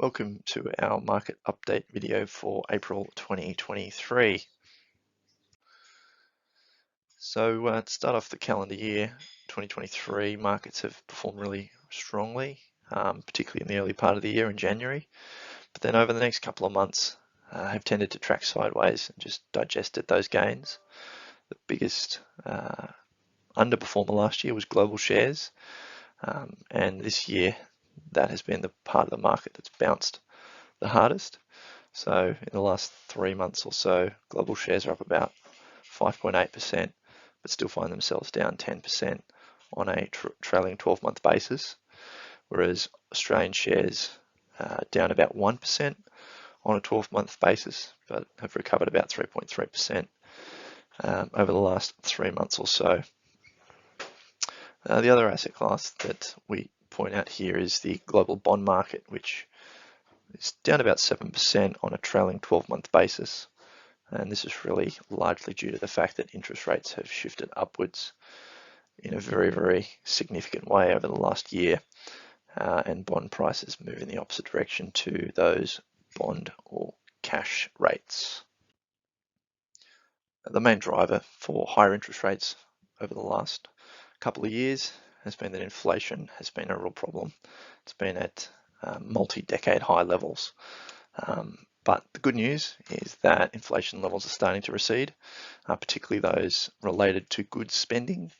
Welcome to our market update video for April 2023. To start off the calendar year 2023, markets have performed really strongly, particularly in the early part of the year in January. But then over the next couple of months have tended to track sideways and just digested those gains. The biggest underperformer last year was global shares, and this year that has been the part of the market that's bounced the hardest. So in the last 3 months or so, global shares are up about 5.8%, but still find themselves down 10% on a trailing 12-month basis, whereas Australian shares down about 1% on a 12-month basis, but have recovered about 3.3% over the last 3 months or so. The other asset class that we point out here is the global bond market, which is down about 7% on a trailing 12-month basis. And this is really largely due to the fact that interest rates have shifted upwards in a very, very significant way over the last year, and bond prices move in the opposite direction to those bond or cash rates. The main driver for higher interest rates over the last couple of years has been that inflation has been a real problem. It's been at multi-decade high levels. But the good news is that inflation levels are starting to recede, particularly those related to goods spending.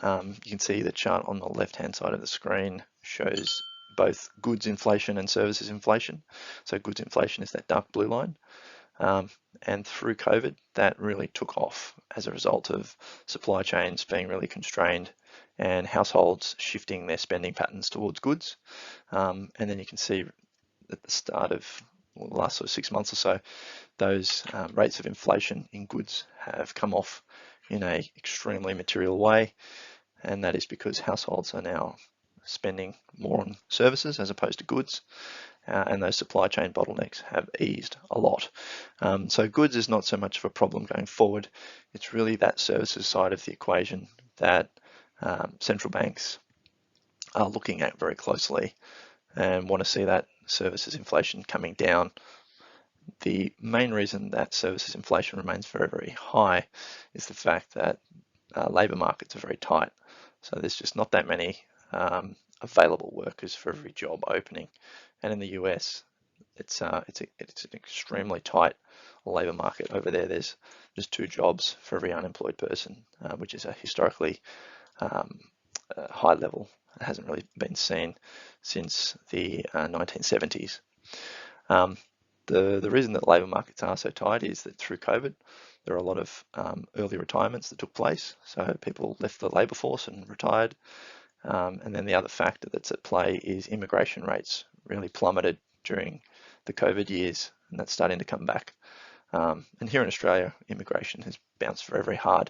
You can see the chart on the left-hand side of the screen shows both goods inflation and services inflation. So goods inflation is that dark blue line. And through COVID, that really took off as a result of supply chains being really constrained and households shifting their spending patterns towards goods. And then you can see at the start of the last sort of 6 months or so, those rates of inflation in goods have come off in an extremely material way. And that is because households are now spending more on services as opposed to goods. And those supply chain bottlenecks have eased a lot. So goods is not so much of a problem going forward. It's really that services side of the equation that central banks are looking at very closely and want to see that services inflation coming down. The main reason that services inflation remains very, very high is the fact that labour markets are very tight. So there's just not that many available workers for every job opening. And in the US, it's an extremely tight labour market over there. There's 2 jobs for every unemployed person, which is a historically high level. It hasn't really been seen since the 1970s. The reason that labour markets are so tight is that through COVID, there are a lot of early retirements that took place. So people left the labour force and retired. And then the other factor that's at play is immigration rates really plummeted during the COVID years, and that's starting to come back. And here in Australia, immigration has bounced very, very hard.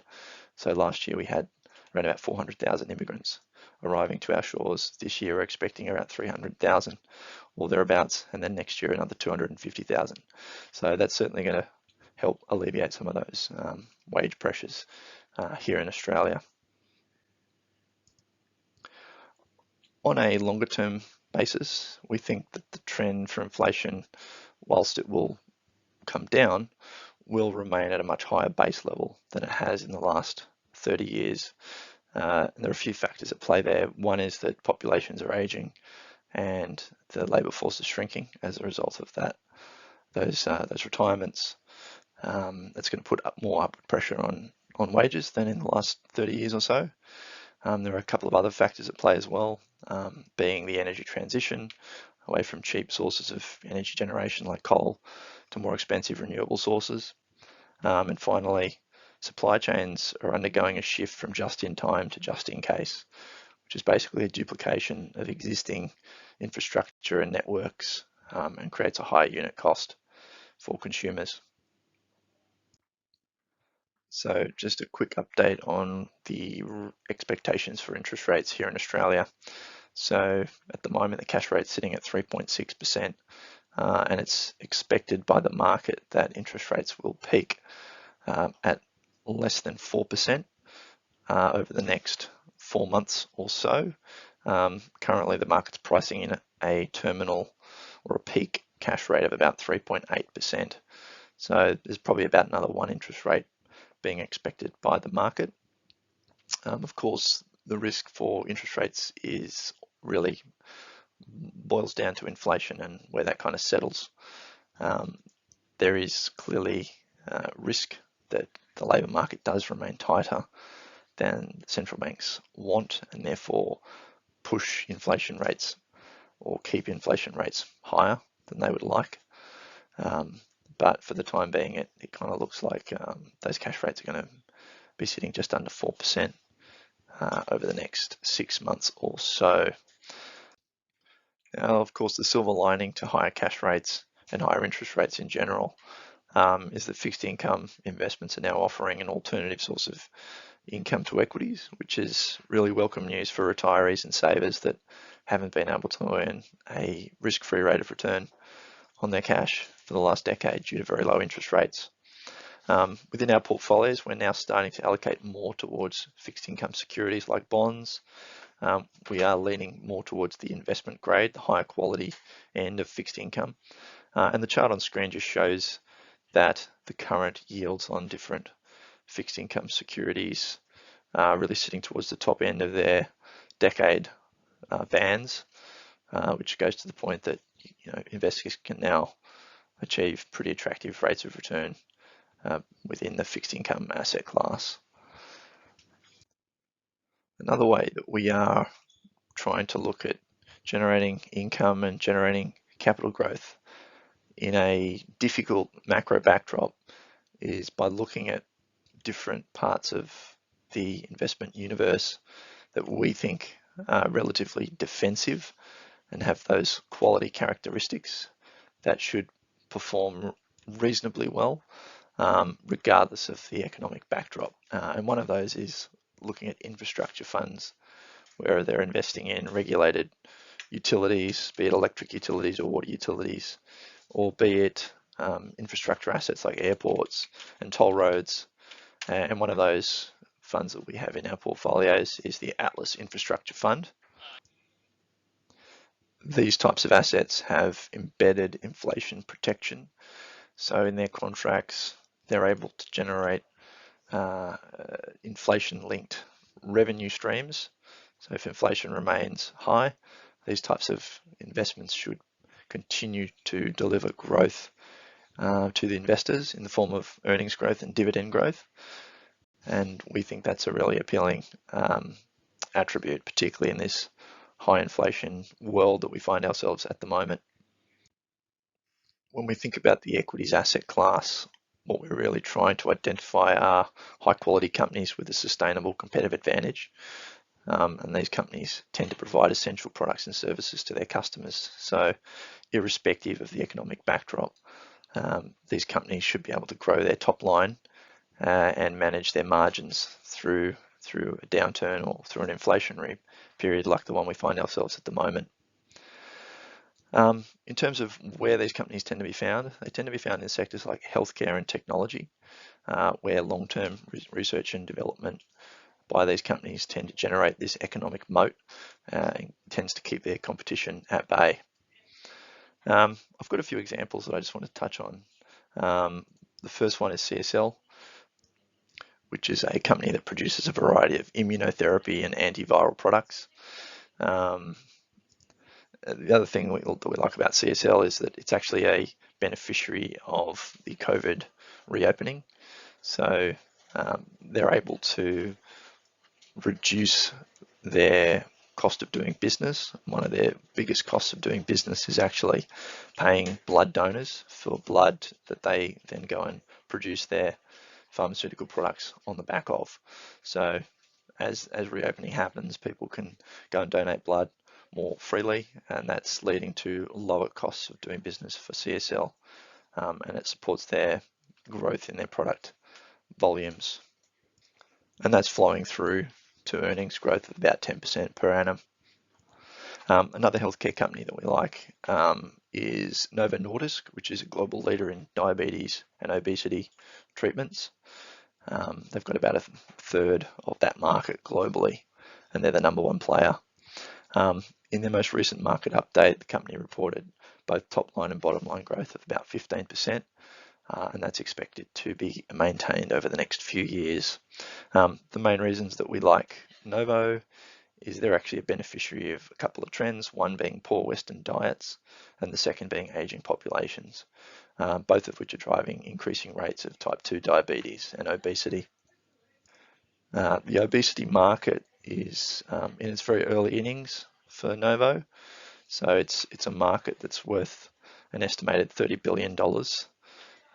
So last year we had around about 400,000 immigrants arriving to our shores. This year we're expecting around 300,000 or thereabouts, and then next year another 250,000. So that's certainly going to help alleviate some of those wage pressures here in Australia. On a longer term basis, we think that the trend for inflation, whilst it will come down, will remain at a much higher base level than it has in the last 30 years. And there are a few factors at play there. One is that populations are aging and the labour force is shrinking as a result of that. Those retirements, that's going to put up more upward pressure on wages than in the last 30 years or so. There are a couple of other factors at play as well, being the energy transition away from cheap sources of energy generation like coal to more expensive renewable sources. And finally, supply chains are undergoing a shift from just in time to just in case, which is basically a duplication of existing infrastructure and networks, and creates a higher unit cost for consumers. So just a quick update on the expectations for interest rates here in Australia. So at the moment, the cash rate's sitting at 3.6%, and it's expected by the market that interest rates will peak at less than 4% over the next 4 months or so. Currently, the market's pricing in a terminal or a peak cash rate of about 3.8%. So there's probably about another one interest rate being expected by the market. Of course, the risk for interest rates is really boils down to inflation and where that kind of settles. There is clearly risk that the labour market does remain tighter than central banks want, and therefore push inflation rates or keep inflation rates higher than they would like. But for the time being, it kind of looks like those cash rates are going to be sitting just under 4% over the next 6 months or so. Now, of course, the silver lining to higher cash rates and higher interest rates in general is that fixed income investments are now offering an alternative source of income to equities, which is really welcome news for retirees and savers that haven't been able to earn a risk-free rate of return on their cash for the last decade due to very low interest rates. Within our portfolios, we're now starting to allocate more towards fixed income securities like bonds. We are leaning more towards the investment grade, the higher quality end of fixed income. And the chart on screen just shows that the current yields on different fixed income securities are really sitting towards the top end of their decade bands, which goes to the point that investors can now achieve pretty attractive rates of return within the fixed income asset class. Another way that we are trying to look at generating income and generating capital growth in a difficult macro backdrop is by looking at different parts of the investment universe that we think are relatively defensive and have those quality characteristics that should perform reasonably well, regardless of the economic backdrop. And one of those is looking at infrastructure funds, where they're investing in regulated utilities, be it electric utilities or water utilities, or be it infrastructure assets like airports and toll roads. And one of those funds that we have in our portfolios is the Atlas Infrastructure Fund. These types of assets have embedded inflation protection. So in their contracts, they're able to generate inflation-linked revenue streams. So if inflation remains high, these types of investments should continue to deliver growth to the investors in the form of earnings growth and dividend growth. And we think that's a really appealing attribute, particularly in this high inflation world that we find ourselves at the moment. When we think about the equities asset class, what we're really trying to identify are high quality companies with a sustainable competitive advantage. And these companies tend to provide essential products and services to their customers. So irrespective of the economic backdrop, these companies should be able to grow their top line and manage their margins through a downturn or through an inflationary period like the one we find ourselves at the moment. In terms of where these companies tend to be found, they tend to be found in sectors like healthcare and technology, where long-term research and development by these companies tend to generate this economic moat and tends to keep their competition at bay. I've got a few examples that I just want to touch on. The first one is CSL, which is a company that produces a variety of immunotherapy and antiviral products. The other thing that we like about CSL is that it's actually a beneficiary of the COVID reopening. So they're able to reduce their cost of doing business. One of their biggest costs of doing business is actually paying blood donors for blood that they then go and produce their pharmaceutical products on the back of. So as reopening happens, people can go and donate blood more freely, and that's leading to lower costs of doing business for CSL, and it supports their growth in their product volumes, and that's flowing through to earnings growth of about 10% per annum. Another healthcare company that we like is Novo Nordisk, which is a global leader in diabetes and obesity treatments. They've got about a third of that market globally, and they're the number one player. In their most recent market update, the company reported both top line and bottom line growth of about 15%, and that's expected to be maintained over the next few years. The main reasons that we like Novo is they're actually a beneficiary of a couple of trends, one being poor Western diets and the second being aging populations, both of which are driving increasing rates of type 2 diabetes and obesity. The obesity market is in its very early innings for Novo, so it's a market that's worth an estimated $30 billion,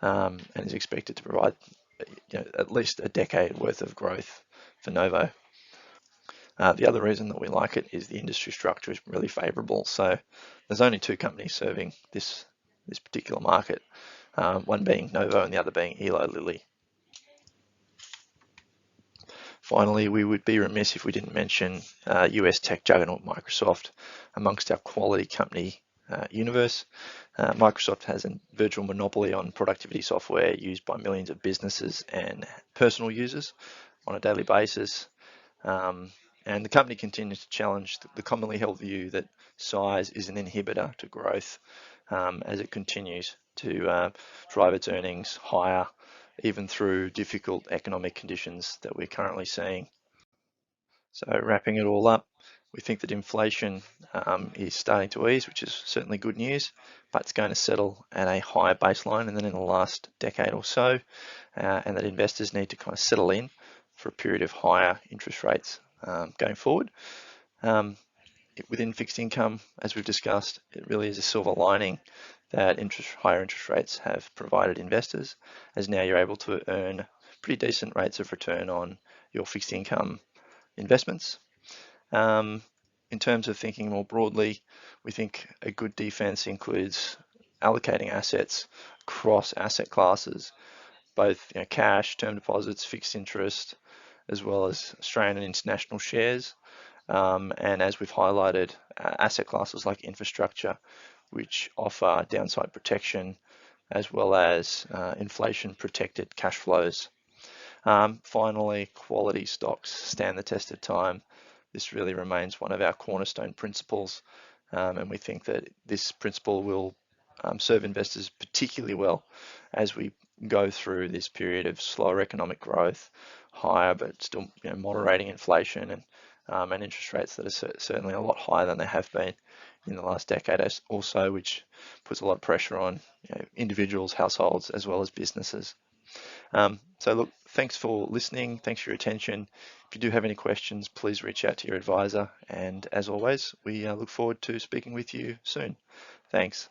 and is expected to provide at least a decade worth of growth for Novo. The other reason that we like it is the industry structure is really favourable. So there's only two companies serving this particular market, one being Novo and the other being Eli Lilly. Finally, we would be remiss if we didn't mention US tech juggernaut Microsoft amongst our quality company universe. Microsoft has a virtual monopoly on productivity software used by millions of businesses and personal users on a daily basis. And the company continues to challenge the commonly held view that size is an inhibitor to growth, as it continues to drive its earnings higher, even through difficult economic conditions that we're currently seeing. So wrapping it all up, we think that inflation is starting to ease, which is certainly good news, but it's going to settle at a higher baseline than in the last decade or so, and that investors need to kind of settle in for a period of higher interest rates going forward. Within fixed income, as we've discussed, it really is a silver lining that higher interest rates have provided investors, as now you're able to earn pretty decent rates of return on your fixed income investments. In terms of thinking more broadly, we think a good defense includes allocating assets across asset classes, both cash, term deposits, fixed interest, as well as Australian and international shares. And as we've highlighted, asset classes like infrastructure, which offer downside protection, as well as inflation protected cash flows. Finally, quality stocks stand the test of time. This really remains one of our cornerstone principles, and we think that this principle will serve investors particularly well as we go through this period of slower economic growth, higher but still moderating inflation, and interest rates that are certainly a lot higher than they have been in the last decade or so, which puts a lot of pressure on individuals, households, as well as businesses. So look, thanks for listening. Thanks for your attention. If you do have any questions, please reach out to your advisor. And as always, we look forward to speaking with you soon. Thanks.